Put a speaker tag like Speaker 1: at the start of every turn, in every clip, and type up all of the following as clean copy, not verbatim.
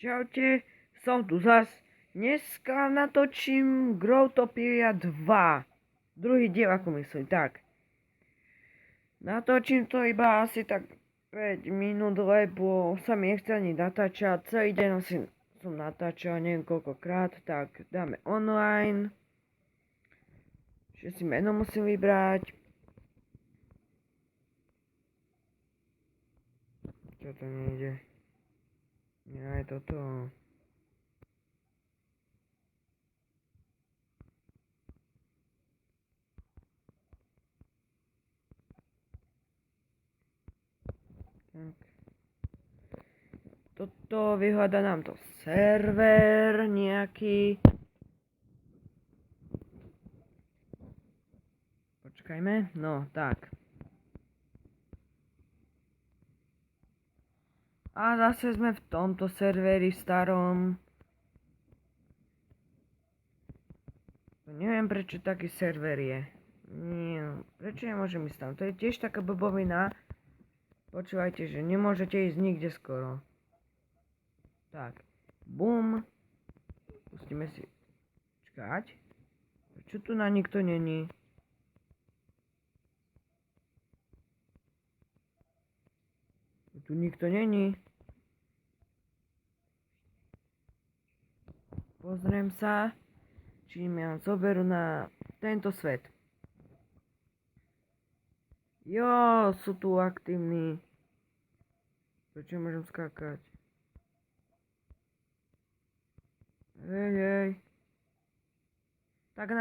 Speaker 1: Čaute, som tu zas. Dneska natočím Growtopia 2. Druhý diel, ako myslím, tak. Natočím to iba asi tak 5 minút, lebo sa mi nechce ani natáčať. Celý deň som natáčal neviem koľkokrát, tak dáme online. Ešte si meno musím vybrať. Čo to nejde? Ja je toto. Tak. Toto vyhľada nám to server nejaký. Počkajme, no tak. A zase sme v tomto serveri starom. Neviem prečo taký server je. Nie, prečo nemôžem ísť tam? To je tiež taká blbovina. Počúvajte, že nemôžete ísť nikde skoro. Tak, bum. Pustíme si. Čakať. Prečo tu na nikto není? Tu nikto není. Pozriem sa, či ma zoberú na tento svet. Jo, sú tu aktívni. Prečo môžem skákať? Hej. Tak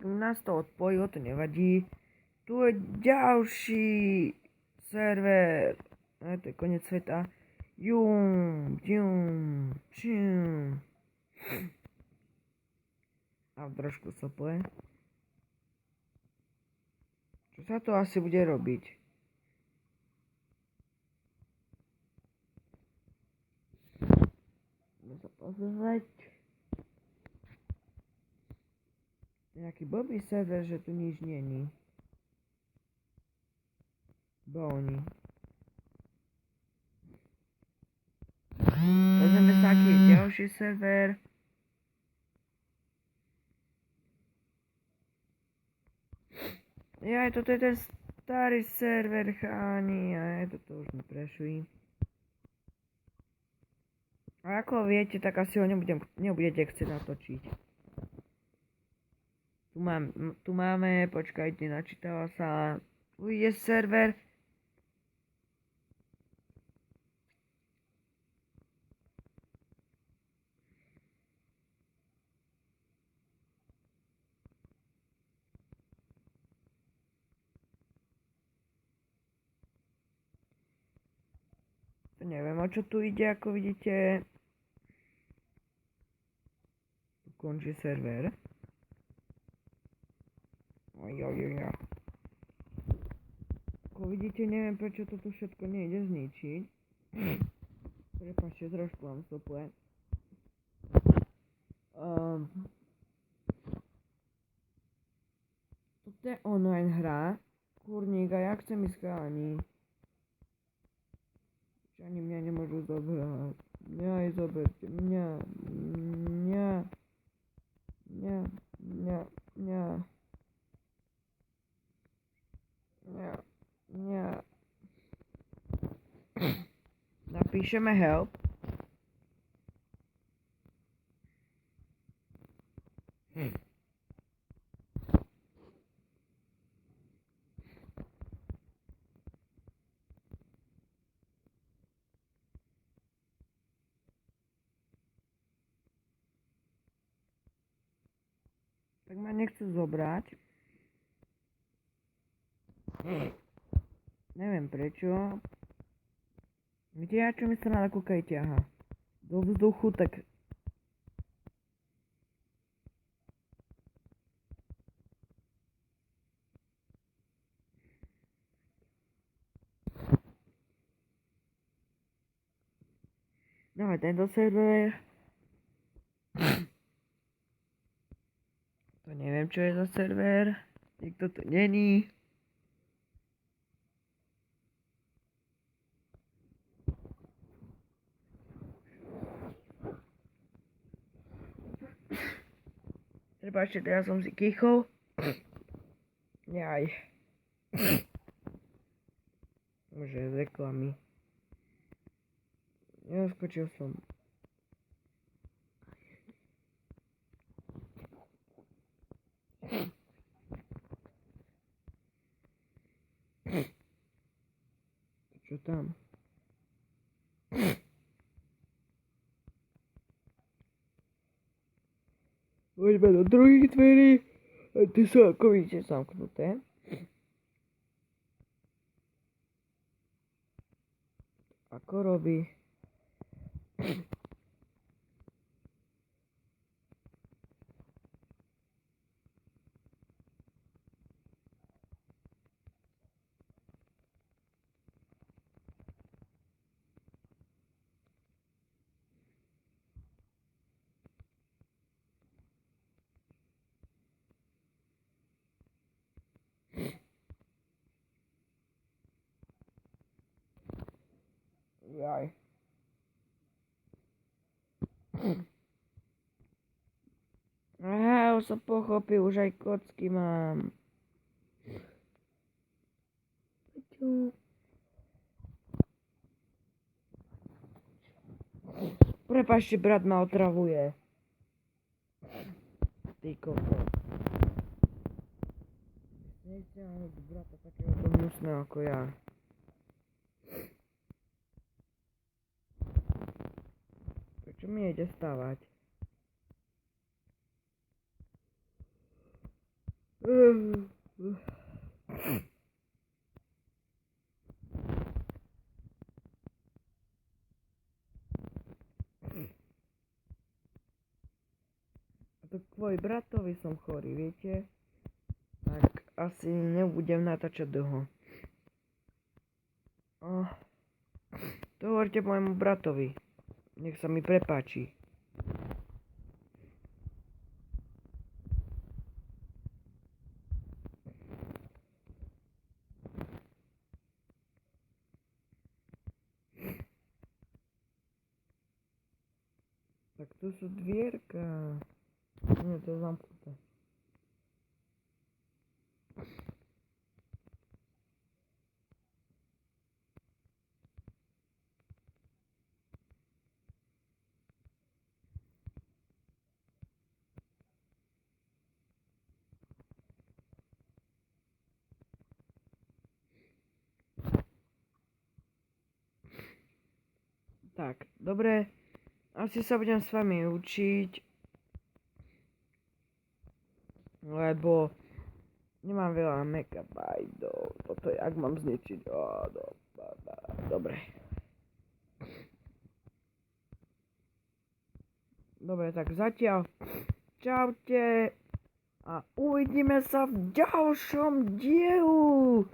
Speaker 1: nás to odpojilo, to nevadí. Tu je ďalší server. To je koniec sveta. A trošku sople. Čo sa to asi bude robiť? Môžeme sa pozrieť. Nejaký blbý server, že tu nič není. Bony. Pozrieme sa, aký je ďalší server. Jaj, toto je ten starý server, cháni. Aj, toto už mi prešli. A ako viete, tak asi ho nebudete chcieť natočiť. Tu máme, počkajte, načítala sa. Tu je server. Neviem, o čo tu ide, ako vidíte. Tu končí server. Ako vidíte, neviem, prečo toto všetko nejde zničiť. Prepáčte, trošku mám sople. Toto je online hra. Kurník, a ja chcem ísť káni. Ani mňa nemôžu zobrať. Mňa aj zoberte. Mňa. Napíšeme help. Tak ma nechcú zobrať. Neviem prečo. Kde ja čo mi sa na kúkajte, aha. Do vzduchu, tak... Dáme tento server. To neviem, čo je za server. Nikto tu není. Prepáčte, teraz som si kýchol. Jaj. Že z reklamy. Neskočil som. Čo tam? Poďme do druhých dverí. Ty sú ako vidíte zamknuté. Ako robí? Jaj. Aha, už som pochopil, už aj kocky mám. Prepáčte, brat ma otravuje. Ty kokos. Nechcem mať brata takého hnusného ako ja. Prečo mi nejde stávať? A to kvôli bratovi som chorý, viete? Tak asi nebudem natáčať dlho. To hovorte môjmu bratovi. Nech sa mi prepáči. Tak tu sú dvierka. Nie, to je zamknuté. Tak, dobre. Asi sa budem s vami učiť. Lebo nemám veľa megabajtov. Toto jak mám zničiť? Dobre. Dobre, tak zatiaľ. Čaute. A uvidíme sa v ďalšom dielu.